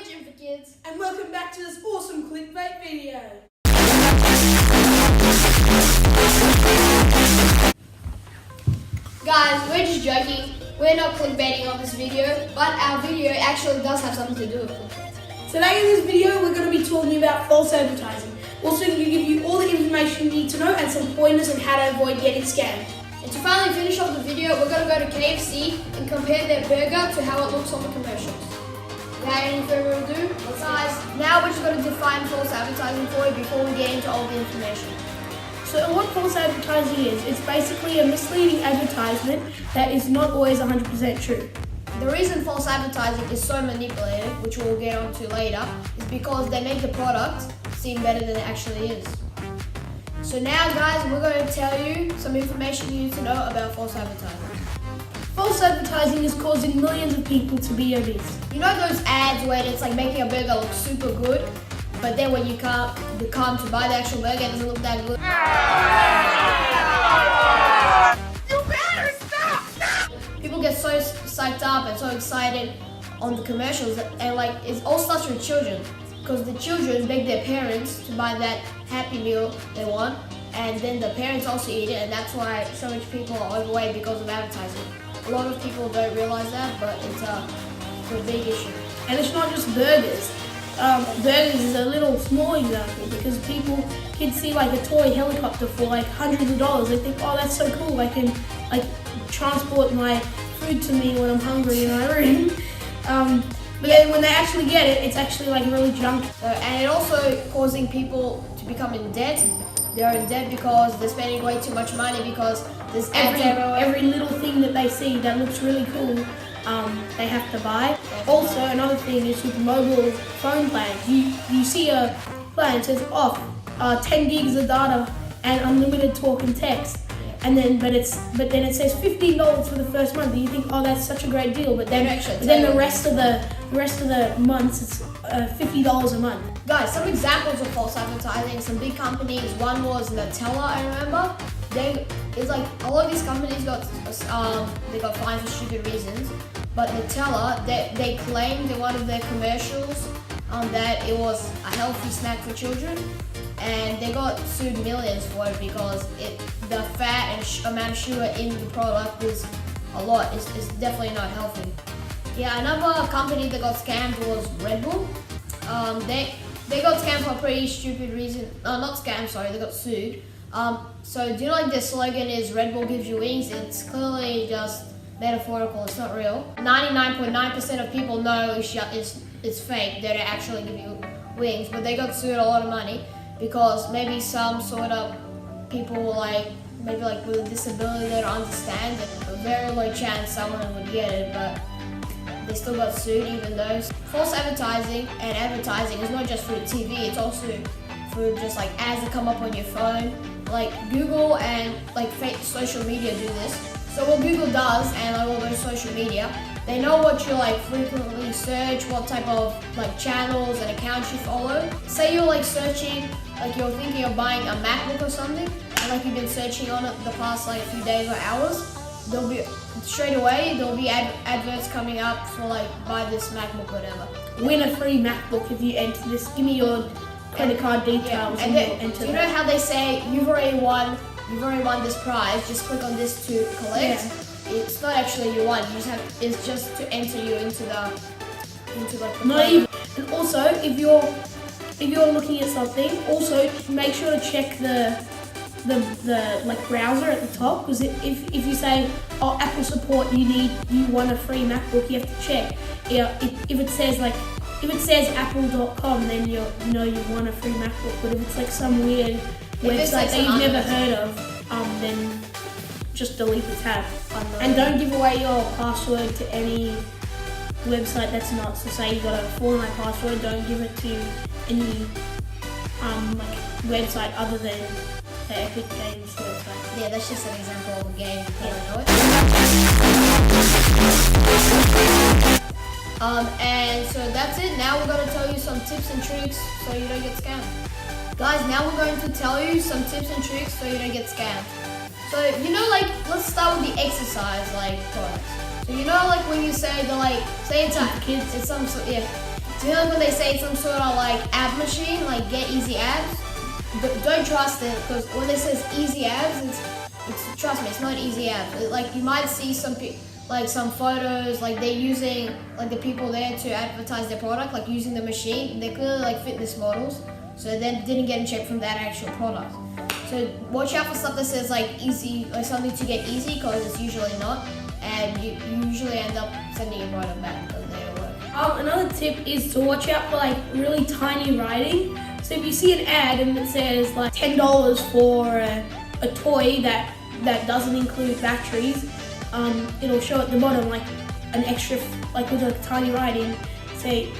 Gym for Kids, and welcome back to this awesome clickbait video. Guys, we're just joking. We're not clickbaiting on this video, but our video actually does have something to do with clickbait. Today in this video, we're going to be talking about false advertising. We're also going to give you all the information you need to know and some pointers on how to avoid getting scammed. And to finally finish off the video, we're going to go to KFC and compare their burger to how it looks on the commercials. Without any further ado, guys, now we're just going to define false advertising for you before we get into all the information. So what false advertising is, it's basically a misleading advertisement that is not always 100% true. The reason false advertising is so manipulated, which we'll get onto later, is because they make the product seem better than it actually is. So now guys, we're going to tell you some information you need to know about false advertising. False advertising is causing millions of people to be obese. You know those ads where it's like making a burger look super good, but then when you come to buy the actual burger, it doesn't look that good? You better stop! People get so psyched up and so excited on the commercials, and like it all starts with children, because the children beg their parents to buy that Happy Meal they want, and then the parents also eat it, and that's why so many people are overweight because of advertising. A lot of people don't realize that, but it's a big issue. And it's not just burgers. Burgers is a little small example because kids see like a toy helicopter for like hundreds of dollars. They think, oh, that's so cool. I can like transport my food to me when I'm hungry in my room. But then when they actually get it, it's actually like really junk. And it also causing people to become in debt. They're in debt because they're spending way too much money because there's every little thing that they see that looks really cool, they have to buy. Also, another thing is with mobile phone plans. You see a plan that says off 10 gigs of data and unlimited talk and text, and then but then it says $15 for the first month. And you think, oh, that's such a great deal, but then the rest of the months it's $50 a month. Guys, some examples of false advertising. Some big companies. One was Nutella. I remember. It's like a lot of these companies got fined for stupid reasons. But Nutella, they claimed in one of their commercials that it was a healthy snack for children, and they got sued millions for it because the fat and amount of sugar in the product is a lot. It's definitely not healthy. Yeah, another company that got scammed was Red Bull. They got scammed for a pretty stupid reason. Not scammed, sorry, they got sued. So do you know like their slogan is Red Bull gives you wings? It's clearly just metaphorical, it's not real. 99.9% of people know it's fake, they don't actually give you wings, but they got sued a lot of money because maybe some sort of people maybe with a disability they don't understand, and a very low chance someone would get it, but they still got sued even though. False advertising and advertising is not just through TV, it's also through just like ads that come up on your phone. Like Google and like social media do this. So what Google does, and like all those social media, they know what you like frequently search, what type of like channels and accounts you follow. Say you're like searching, like you're thinking of buying a MacBook or something, and like you've been searching on it the past like few days or hours, there'll be adverts coming up for like buy this MacBook, whatever. Win a free MacBook if you enter this. Give me your credit card details. And then, do you know how they say you've already won this prize, just click on this to collect? Yeah. It's not actually you won, it's just to enter you into the not even. And also, if you're looking at something, also make sure to check the like browser at the top, because if you say, oh, Apple support, you want a free MacBook, you have to check. Yeah, if it says apple.com, then you know you want a free MacBook. But if it's like some weird website that you've never heard of, then just delete the tab. And don't give away your password to any website that's not. So say you got a Fortnite password, don't give it to any website other than the Epic Games website. Yeah, that's just an example of a game. You probably know it. And so that's it. Now we're going to tell you some tips and tricks so you don't get scammed. Guys, now we're going to tell you some tips and tricks so you don't get scammed. So, let's start with the exercise, products. So, when you say say it's a kids, it's some, Do you know when they say some sort of like ad machine, like get easy abs? Don't trust it, because when it says easy abs, it's trust me, it's not easy abs. Like you might see some photos, like they're using like the people there to advertise their product, like using the machine. They're clearly like fitness models, so they didn't get a check from that actual product. So watch out for stuff that says like easy, like something to get easy, because it's usually not, and you usually end up sending your product back because they don't work. Another tip is to watch out for like really tiny writing. So if you see an ad and it says like $10 for a toy that doesn't include batteries, it'll show at the bottom like an extra, like with like tiny writing. Say,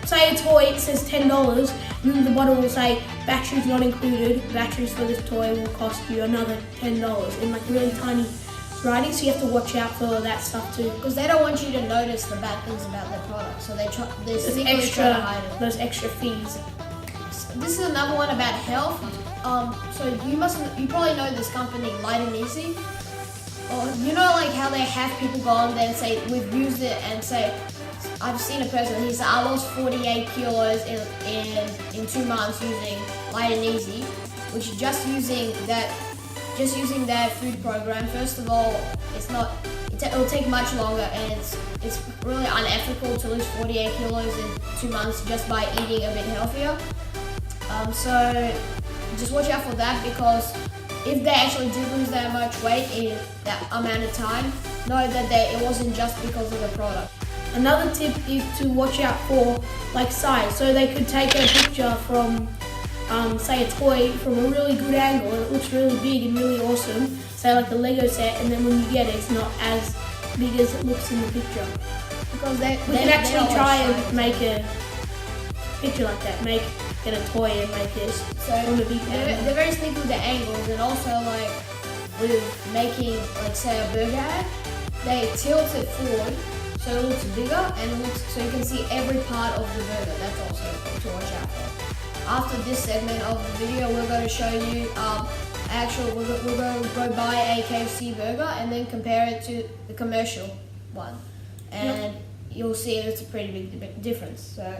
say a toy, it says $10, and then the bottom will say batteries not included. Batteries for this toy will cost you another $10 in like really tiny writing. So you have to watch out for that stuff too, because they don't want you to notice the bad things about their product. So they secretly try to hide it. Those extra fees. This is another one about health. So you probably know this company, Light and Easy. Or you know, like how they have people go on there and say we've used it, and say I've seen a person. He said I lost 48 kilos in 2 months using Light and Easy, which just using that food program. First of all, it'll take much longer, and it's really unethical to lose 48 kilos in 2 months just by eating a bit healthier. So just watch out for that, because if they actually did lose that much weight in that amount of time, know that it wasn't just because of the product. Another tip is to watch out for like size. So they could take a picture from, say a toy from a really good angle and it looks really big and really awesome, say like a Lego set, and then when you get it, it's not as big as it looks in the picture. Because we can actually try and make a picture like that, get a toy and make it on a big angle. They're very sneaky with the angles, and also like with making like say a burger ad, they tilt it forward so it looks bigger, and so you can see every part of the burger. That's also to watch out for. After this segment of the video, we're going to show you we're going to go buy a KFC burger and then compare it to the commercial one, and you'll see it's a pretty big difference. So.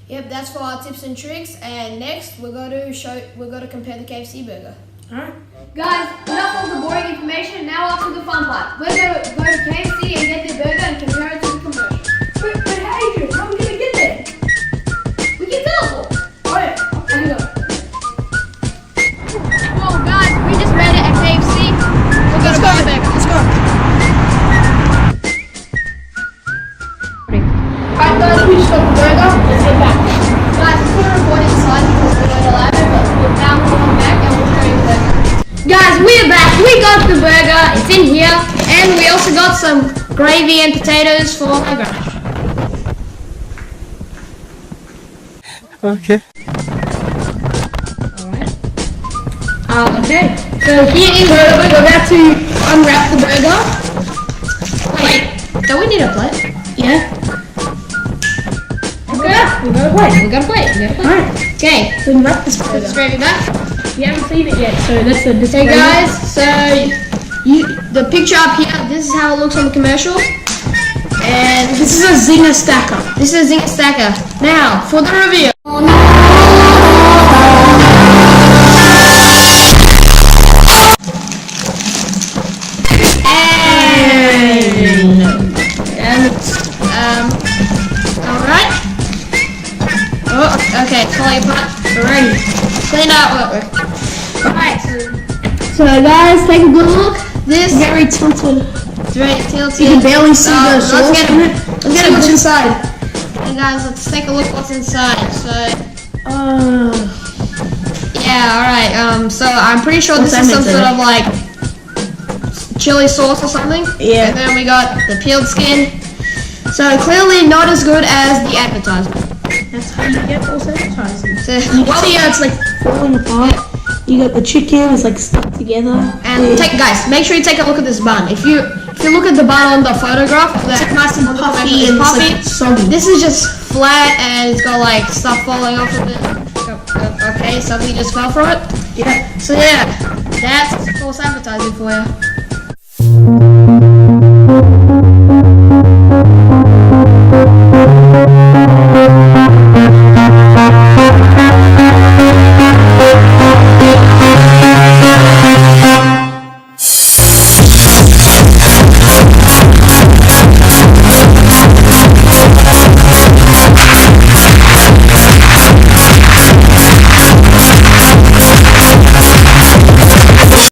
Yep, that's for our tips and tricks. And next, we're going to compare the KFC burger. Alright. Guys, enough of the boring information. Now on to the fun part. We're going to go to KFC and get the burger and compare it to the commercial. But Adrian, how are we going to get there? We can teleport. Oh yeah, here we go. Well, guys, we just made it at KFC. We're going to buy a burger. Let's go. Alright guys, we just got the burger. Let's get back. Guys, it's going to record inside because we're going to live it, but now we'll come back and we'll show you the burger. Guys, we're back. We got the burger. It's in here. And we also got some gravy and potatoes for my garnish. Okay. Alright. Okay. So here is the burger. We're about to unwrap the burger. Wait, don't we need a plate? Yeah. We got a plate. Alright. Okay. So we wrap this Put burger. this gravy back. You haven't seen it yet, so that's the Hey guys, so the picture up here, this is how it looks on the commercial. And This is a Zinger stacker. this is a Zinger stacker. Now, for the review. Alright. Oh, okay, it's falling apart. We're ready. Clean out. Alright, so guys, take a good look. This Very tilted. is very tilted. You can barely see the Let's sauce get in it. Let's get what's it. inside. Hey guys, let's take a look what's inside. So Uh, yeah, alright. So I'm pretty sure What's this is that some meant sort to of like chili sauce or something. Yeah. And then we got the peeled skin. So clearly not as good as the advertisement. that's how you get false advertising. So, You can see how it's like falling apart. You got the chicken, it's like stuck together. and guys, make sure you take a look at this bun. If you look at the bun on the photograph, that's nice and puffy and puffy. it's like soggy. This is just flat and it's got like stuff falling off of it. Okay, something just fell from it. Yeah. So yeah, that's false advertising for you.